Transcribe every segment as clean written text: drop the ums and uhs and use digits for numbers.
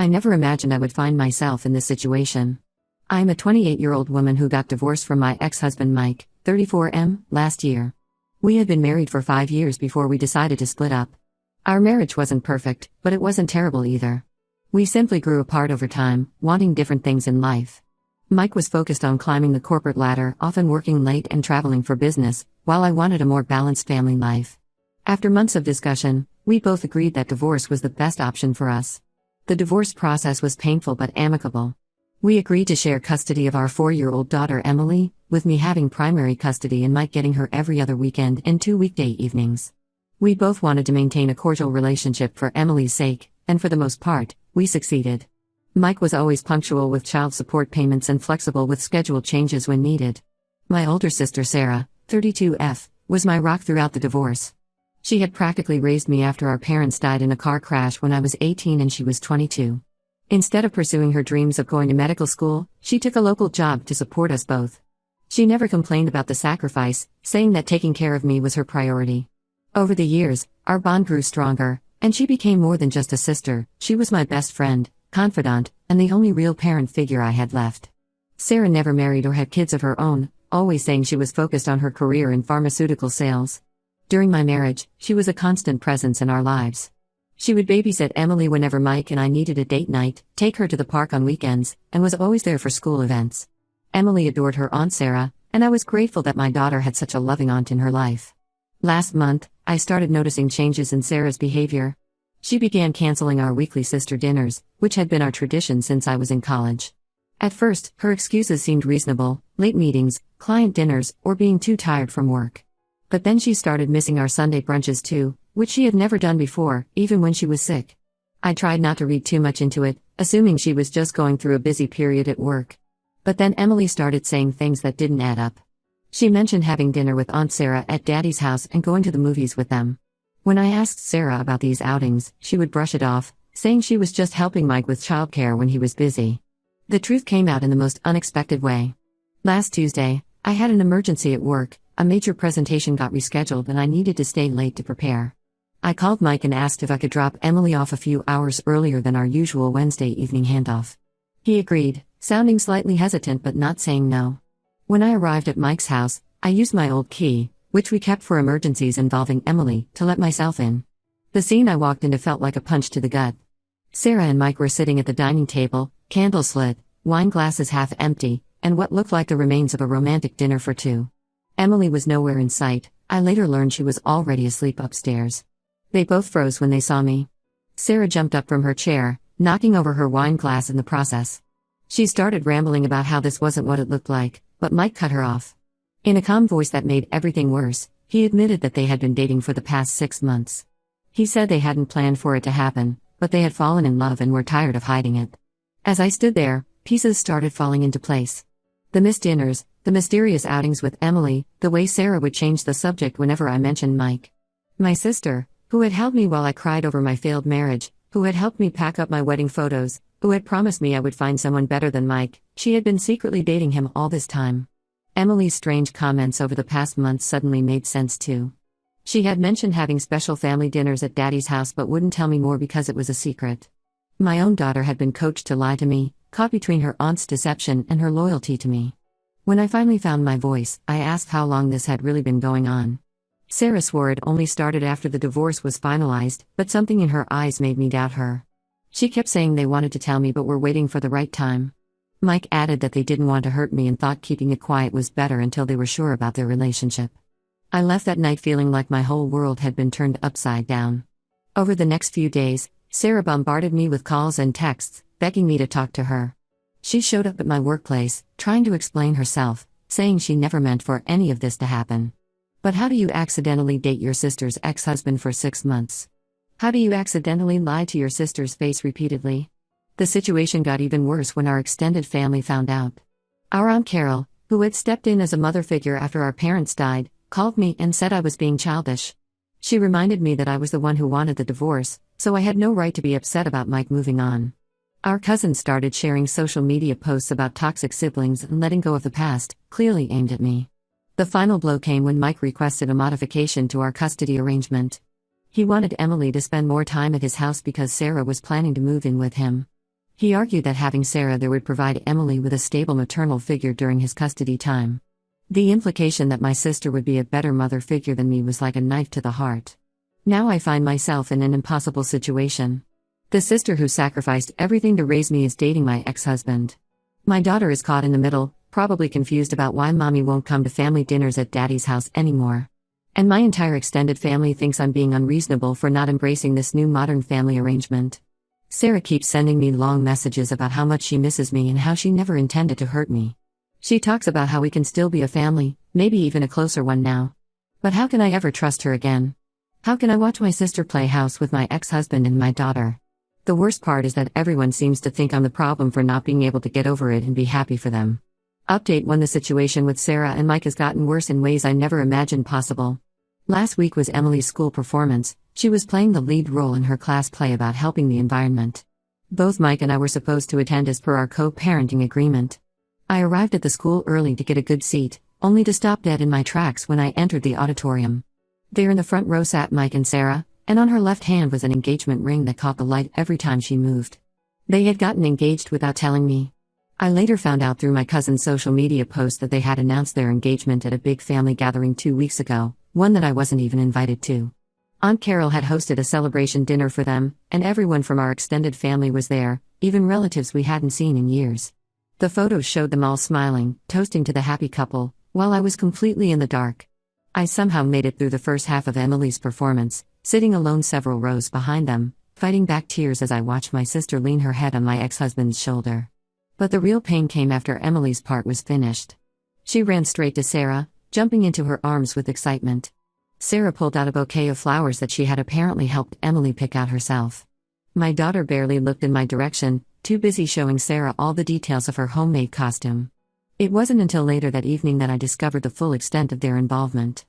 I never imagined I would find myself in this situation. I am a 28-year-old woman who got divorced from my ex-husband Mike, 34M, last year. We had been married for 5 years before we decided to split up. Our marriage wasn't perfect, but it wasn't terrible either. We simply grew apart over time, wanting different things in life. Mike was focused on climbing the corporate ladder, often working late and traveling for business, while I wanted a more balanced family life. After months of discussion, we both agreed that divorce was the best option for us. The divorce process was painful but amicable. We agreed to share custody of our 4-year-old daughter Emily, with me having primary custody and Mike getting her every other weekend and 2 weekday evenings. We both wanted to maintain a cordial relationship for Emily's sake, and for the most part, we succeeded. Mike was always punctual with child support payments and flexible with schedule changes when needed. My older sister Sarah, 32F, was my rock throughout the divorce. She had practically raised me after our parents died in a car crash when I was 18 and she was 22. Instead of pursuing her dreams of going to medical school, she took a local job to support us both. She never complained about the sacrifice, saying that taking care of me was her priority. Over the years, our bond grew stronger, and she became more than just a sister. She was my best friend, confidant, and the only real parent figure I had left. Sarah never married or had kids of her own, always saying she was focused on her career in pharmaceutical sales. During my marriage, she was a constant presence in our lives. She would babysit Emily whenever Mike and I needed a date night, take her to the park on weekends, and was always there for school events. Emily adored her Aunt Sarah, and I was grateful that my daughter had such a loving aunt in her life. Last month, I started noticing changes in Sarah's behavior. She began canceling our weekly sister dinners, which had been our tradition since I was in college. At first, her excuses seemed reasonable: late meetings, client dinners, or being too tired from work. But then she started missing our Sunday brunches too, which she had never done before, even when she was sick. I tried not to read too much into it, assuming she was just going through a busy period at work. But then Emily started saying things that didn't add up. She mentioned having dinner with Aunt Sarah at Daddy's house and going to the movies with them. When I asked Sarah about these outings, she would brush it off, saying she was just helping Mike with childcare when he was busy. The truth came out in the most unexpected way. Last Tuesday, I had an emergency at work. A major presentation got rescheduled and I needed to stay late to prepare. I called Mike and asked if I could drop Emily off a few hours earlier than our usual Wednesday evening handoff. He agreed, sounding slightly hesitant but not saying no. When I arrived at Mike's house, I used my old key, which we kept for emergencies involving Emily, to let myself in. The scene I walked into felt like a punch to the gut. Sarah and Mike were sitting at the dining table, candles lit, wine glasses half empty, and what looked like the remains of a romantic dinner for two. Emily was nowhere in sight. I later learned she was already asleep upstairs. They both froze when they saw me. Sarah jumped up from her chair, knocking over her wine glass in the process. She started rambling about how this wasn't what it looked like, but Mike cut her off. In a calm voice that made everything worse, he admitted that they had been dating for the past 6 months. He said they hadn't planned for it to happen, but they had fallen in love and were tired of hiding it. As I stood there, pieces started falling into place. The missed dinners, the mysterious outings with Emily, the way Sarah would change the subject whenever I mentioned Mike. My sister, who had held me while I cried over my failed marriage, who had helped me pack up my wedding photos, who had promised me I would find someone better than Mike, she had been secretly dating him all this time. Emily's strange comments over the past months suddenly made sense too. She had mentioned having special family dinners at Daddy's house but wouldn't tell me more because it was a secret. My own daughter had been coached to lie to me, caught between her aunt's deception and her loyalty to me. When I finally found my voice, I asked how long this had really been going on. Sarah swore it only started after the divorce was finalized, but something in her eyes made me doubt her. She kept saying they wanted to tell me but were waiting for the right time. Mike added that they didn't want to hurt me and thought keeping it quiet was better until they were sure about their relationship. I left that night feeling like my whole world had been turned upside down. Over the next few days, Sarah bombarded me with calls and texts, begging me to talk to her. She showed up at my workplace, trying to explain herself, saying she never meant for any of this to happen. But how do you accidentally date your sister's ex-husband for 6 months? How do you accidentally lie to your sister's face repeatedly? The situation got even worse when our extended family found out. Our Aunt Carol, who had stepped in as a mother figure after our parents died, called me and said I was being childish. She reminded me that I was the one who wanted the divorce, so I had no right to be upset about Mike moving on. Our cousins started sharing social media posts about toxic siblings and letting go of the past, clearly aimed at me. The final blow came when Mike requested a modification to our custody arrangement. He wanted Emily to spend more time at his house because Sarah was planning to move in with him. He argued that having Sarah there would provide Emily with a stable maternal figure during his custody time. The implication that my sister would be a better mother figure than me was like a knife to the heart. Now I find myself in an impossible situation. The sister who sacrificed everything to raise me is dating my ex-husband. My daughter is caught in the middle, probably confused about why mommy won't come to family dinners at daddy's house anymore. And my entire extended family thinks I'm being unreasonable for not embracing this new modern family arrangement. Sarah keeps sending me long messages about how much she misses me and how she never intended to hurt me. She talks about how we can still be a family, maybe even a closer one now. But how can I ever trust her again? How can I watch my sister play house with my ex-husband and my daughter? The worst part is that everyone seems to think I'm the problem for not being able to get over it and be happy for them. Update 1: The situation with Sarah and Mike has gotten worse in ways I never imagined possible. Last week was Emily's school performance. She was playing the lead role in her class play about helping the environment. Both Mike and I were supposed to attend as per our co-parenting agreement. I arrived at the school early to get a good seat, only to stop dead in my tracks when I entered the auditorium. There in the front row sat Mike and Sarah, and on her left hand was an engagement ring that caught the light every time she moved. They had gotten engaged without telling me. I later found out through my cousin's social media post that they had announced their engagement at a big family gathering 2 weeks ago, one that I wasn't even invited to. Aunt Carol had hosted a celebration dinner for them, and everyone from our extended family was there, even relatives we hadn't seen in years. The photos showed them all smiling, toasting to the happy couple, while I was completely in the dark. I somehow made it through the first half of Emily's performance, sitting alone several rows behind them, fighting back tears as I watched my sister lean her head on my ex-husband's shoulder. But the real pain came after Emily's part was finished. She ran straight to Sarah, jumping into her arms with excitement. Sarah pulled out a bouquet of flowers that she had apparently helped Emily pick out herself. My daughter barely looked in my direction, too busy showing Sarah all the details of her homemade costume. It wasn't until later that evening that I discovered the full extent of their involvement.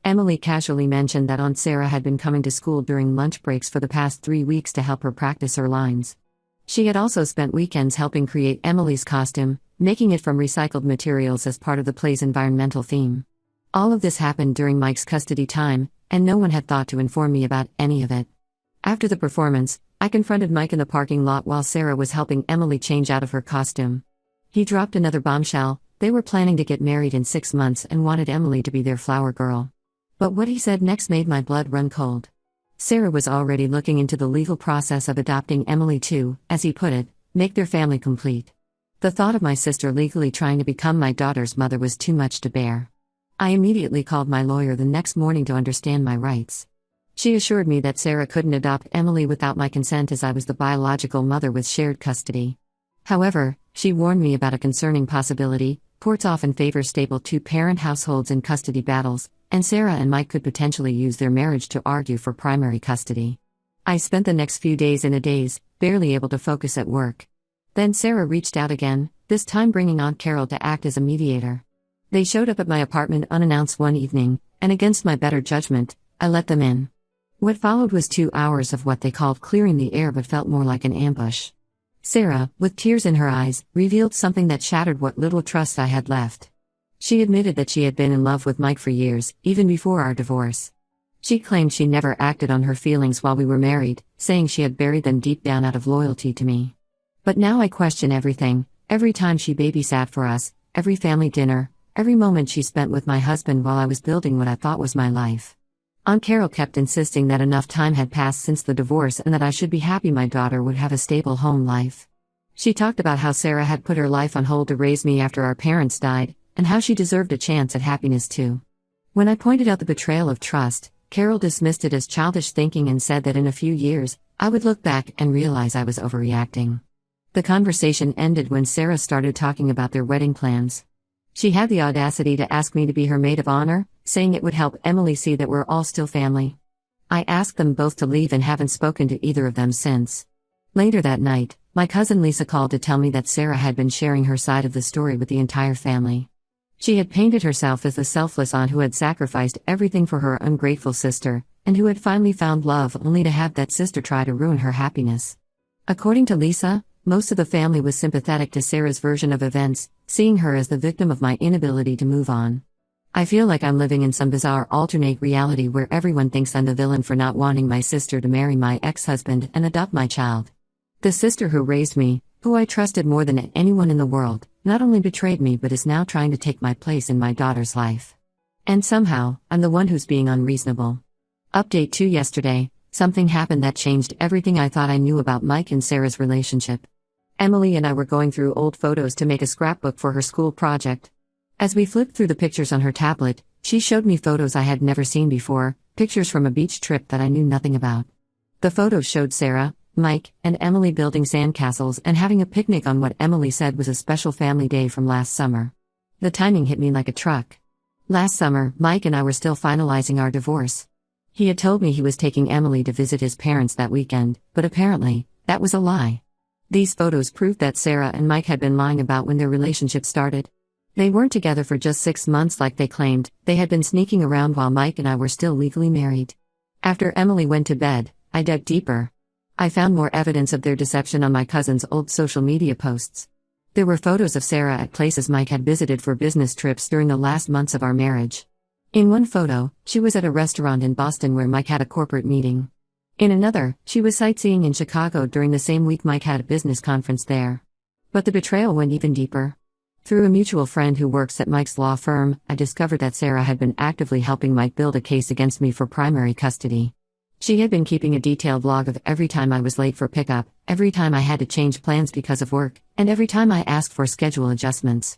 Emily casually mentioned that Aunt Sarah had been coming to school during lunch breaks for the past 3 weeks to help her practice her lines. She had also spent weekends helping create Emily's costume, making it from recycled materials as part of the play's environmental theme. All of this happened during Mike's custody time, and no one had thought to inform me about any of it. After the performance, I confronted Mike in the parking lot while Sarah was helping Emily change out of her costume. He dropped another bombshell: they were planning to get married in 6 months and wanted Emily to be their flower girl. But what he said next made my blood run cold. Sarah was already looking into the legal process of adopting Emily to, as he put it, make their family complete. The thought of my sister legally trying to become my daughter's mother was too much to bear. I immediately called my lawyer the next morning to understand my rights. She assured me that Sarah couldn't adopt Emily without my consent as I was the biological mother with shared custody. However, she warned me about a concerning possibility: courts often favor stable two-parent households in custody battles, and Sarah and Mike could potentially use their marriage to argue for primary custody. I spent the next few days in a daze, barely able to focus at work. Then Sarah reached out again, this time bringing Aunt Carol to act as a mediator. They showed up at my apartment unannounced one evening, and against my better judgment, I let them in. What followed was 2 hours of what they called clearing the air but felt more like an ambush. Sarah, with tears in her eyes, revealed something that shattered what little trust I had left. She admitted that she had been in love with Mike for years, even before our divorce. She claimed she never acted on her feelings while we were married, saying she had buried them deep down out of loyalty to me. But now I question everything: every time she babysat for us, every family dinner, every moment she spent with my husband while I was building what I thought was my life. Aunt Carol kept insisting that enough time had passed since the divorce and that I should be happy my daughter would have a stable home life. She talked about how Sarah had put her life on hold to raise me after our parents died, and how she deserved a chance at happiness too. When I pointed out the betrayal of trust, Carol dismissed it as childish thinking and said that in a few years, I would look back and realize I was overreacting. The conversation ended when Sarah started talking about their wedding plans. She had the audacity to ask me to be her maid of honor, saying it would help Emily see that we're all still family. I asked them both to leave and haven't spoken to either of them since. Later that night, my cousin Lisa called to tell me that Sarah had been sharing her side of the story with the entire family. She had painted herself as the selfless aunt who had sacrificed everything for her ungrateful sister, and who had finally found love only to have that sister try to ruin her happiness. According to Lisa, most of the family was sympathetic to Sarah's version of events, seeing her as the victim of my inability to move on. I feel like I'm living in some bizarre alternate reality where everyone thinks I'm the villain for not wanting my sister to marry my ex-husband and adopt my child. The sister who raised me, who I trusted more than anyone in the world, not only betrayed me but is now trying to take my place in my daughter's life. And somehow, I'm the one who's being unreasonable. Update 2 yesterday, something happened that changed everything I thought I knew about Mike and Sarah's relationship. Emily and I were going through old photos to make a scrapbook for her school project. As we flipped through the pictures on her tablet, she showed me photos I had never seen before, pictures from a beach trip that I knew nothing about. The photos showed Sarah, Mike, and Emily building sandcastles and having a picnic on what Emily said was a special family day from last summer. The timing hit me like a truck. Last summer, Mike and I were still finalizing our divorce. He had told me he was taking Emily to visit his parents that weekend, but apparently, that was a lie. These photos proved that Sarah and Mike had been lying about when their relationship started. They weren't together for just 6 months like they claimed, they had been sneaking around while Mike and I were still legally married. After Emily went to bed, I dug deeper. I found more evidence of their deception on my cousin's old social media posts. There were photos of Sarah at places Mike had visited for business trips during the last months of our marriage. In one photo, she was at a restaurant in Boston where Mike had a corporate meeting. In another, she was sightseeing in Chicago during the same week Mike had a business conference there. But the betrayal went even deeper. Through a mutual friend who works at Mike's law firm, I discovered that Sarah had been actively helping Mike build a case against me for primary custody. She had been keeping a detailed log of every time I was late for pickup, every time I had to change plans because of work, and every time I asked for schedule adjustments.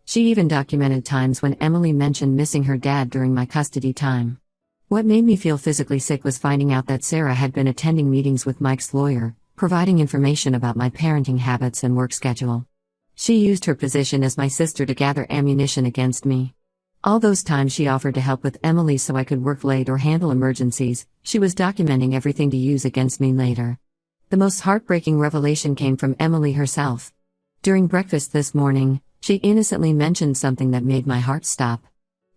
She even documented times when Emily mentioned missing her dad during my custody time. What made me feel physically sick was finding out that Sarah had been attending meetings with Mike's lawyer, providing information about my parenting habits and work schedule. She used her position as my sister to gather ammunition against me. All those times she offered to help with Emily so I could work late or handle emergencies, she was documenting everything to use against me later. The most heartbreaking revelation came from Emily herself. During breakfast this morning, she innocently mentioned something that made my heart stop.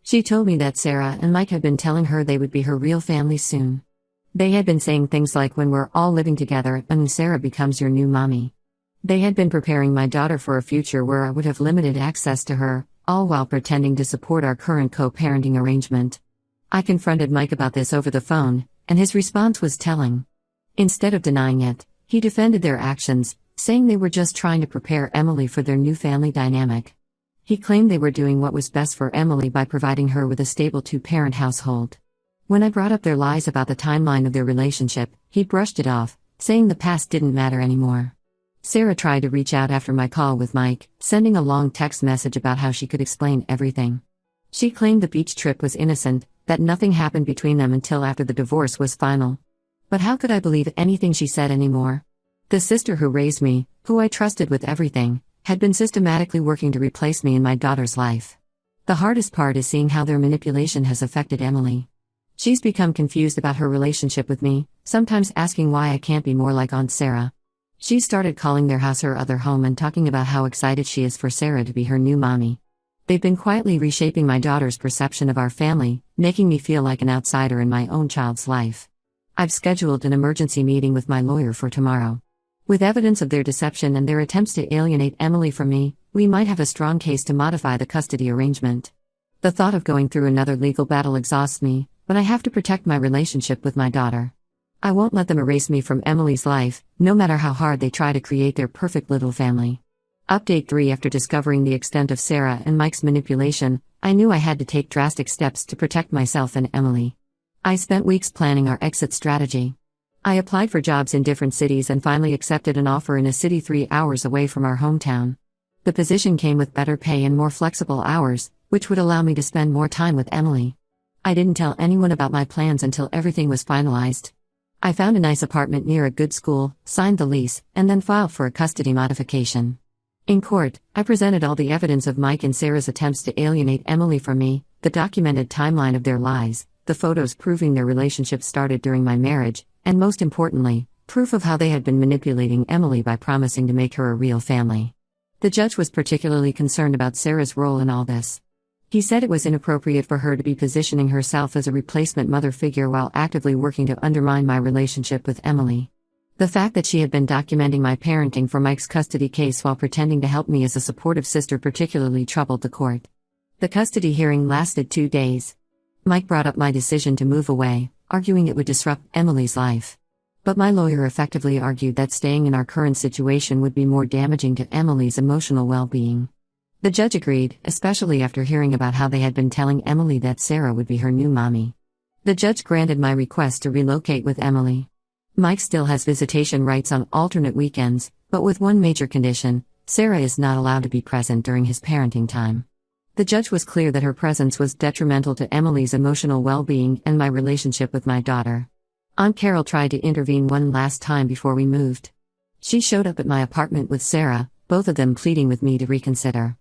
She told me that Sarah and Mike had been telling her they would be her real family soon. They had been saying things like, when we're all living together and Sarah becomes your new mommy. They had been preparing my daughter for a future where I would have limited access to her, all while pretending to support our current co-parenting arrangement. I confronted Mike about this over the phone, and his response was telling. Instead of denying it, he defended their actions, saying they were just trying to prepare Emily for their new family dynamic. He claimed they were doing what was best for Emily by providing her with a stable 2-parent household. When I brought up their lies about the timeline of their relationship, he brushed it off, saying the past didn't matter anymore. Sarah tried to reach out after my call with Mike, sending a long text message about how she could explain everything. She claimed the beach trip was innocent, that nothing happened between them until after the divorce was final. But how could I believe anything she said anymore? The sister who raised me, who I trusted with everything, had been systematically working to replace me in my daughter's life. The hardest part is seeing how their manipulation has affected Emily. She's become confused about her relationship with me, sometimes asking why I can't be more like Aunt Sarah. She started calling their house her other home and talking about how excited she is for Sarah to be her new mommy. They've been quietly reshaping my daughter's perception of our family, making me feel like an outsider in my own child's life. I've scheduled an emergency meeting with my lawyer for tomorrow. With evidence of their deception and their attempts to alienate Emily from me, we might have a strong case to modify the custody arrangement. The thought of going through another legal battle exhausts me, but I have to protect my relationship with my daughter. I won't let them erase me from Emily's life, no matter how hard they try to create their perfect little family. Update 3. After discovering the extent of Sarah and Mike's manipulation, I knew I had to take drastic steps to protect myself and Emily. I spent weeks planning our exit strategy. I applied for jobs in different cities and finally accepted an offer in a city 3 hours away from our hometown. The position came with better pay and more flexible hours, which would allow me to spend more time with Emily. I didn't tell anyone about my plans until everything was finalized. I found a nice apartment near a good school, signed the lease, and then filed for a custody modification. In court, I presented all the evidence of Mike and Sarah's attempts to alienate Emily from me, the documented timeline of their lies, the photos proving their relationship started during my marriage, and most importantly, proof of how they had been manipulating Emily by promising to make her a real family. The judge was particularly concerned about Sarah's role in all this. He said it was inappropriate for her to be positioning herself as a replacement mother figure while actively working to undermine my relationship with Emily. The fact that she had been documenting my parenting for Mike's custody case while pretending to help me as a supportive sister particularly troubled the court. The custody hearing lasted 2 days. Mike brought up my decision to move away, arguing it would disrupt Emily's life. But my lawyer effectively argued that staying in our current situation would be more damaging to Emily's emotional well-being. The judge agreed, especially after hearing about how they had been telling Emily that Sarah would be her new mommy. The judge granted my request to relocate with Emily. Mike still has visitation rights on alternate weekends, but with one major condition: Sarah is not allowed to be present during his parenting time. The judge was clear that her presence was detrimental to Emily's emotional well-being and my relationship with my daughter. Aunt Carol tried to intervene one last time before we moved. She showed up at my apartment with Sarah, both of them pleading with me to reconsider.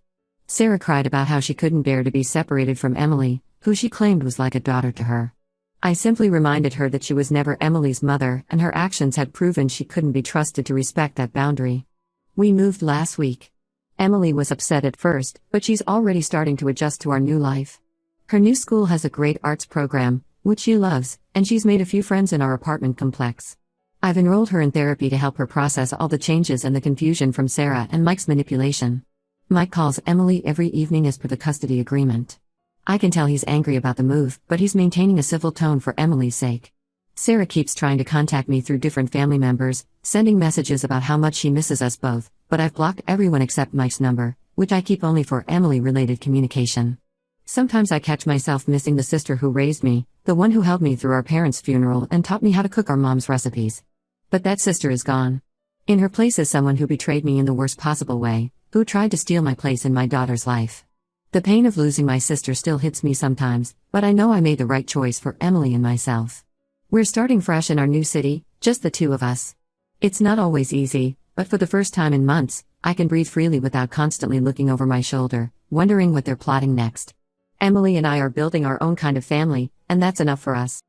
Sarah cried about how she couldn't bear to be separated from Emily, who she claimed was like a daughter to her. I simply reminded her that she was never Emily's mother, and her actions had proven she couldn't be trusted to respect that boundary. We moved last week. Emily was upset at first, but she's already starting to adjust to our new life. Her new school has a great arts program, which she loves, and she's made a few friends in our apartment complex. I've enrolled her in therapy to help her process all the changes and the confusion from Sarah and Mike's manipulation. Mike calls Emily every evening as per the custody agreement. I can tell he's angry about the move, but he's maintaining a civil tone for Emily's sake. Sarah keeps trying to contact me through different family members, sending messages about how much she misses us both, but I've blocked everyone except Mike's number, which I keep only for Emily-related communication. Sometimes I catch myself missing the sister who raised me, the one who held me through our parents' funeral and taught me how to cook our mom's recipes. But that sister is gone. In her place is someone who betrayed me in the worst possible way, who tried to steal my place in my daughter's life. The pain of losing my sister still hits me sometimes, but I know I made the right choice for Emily and myself. We're starting fresh in our new city, just the two of us. It's not always easy, but for the first time in months, I can breathe freely without constantly looking over my shoulder, wondering what they're plotting next. Emily and I are building our own kind of family, and that's enough for us.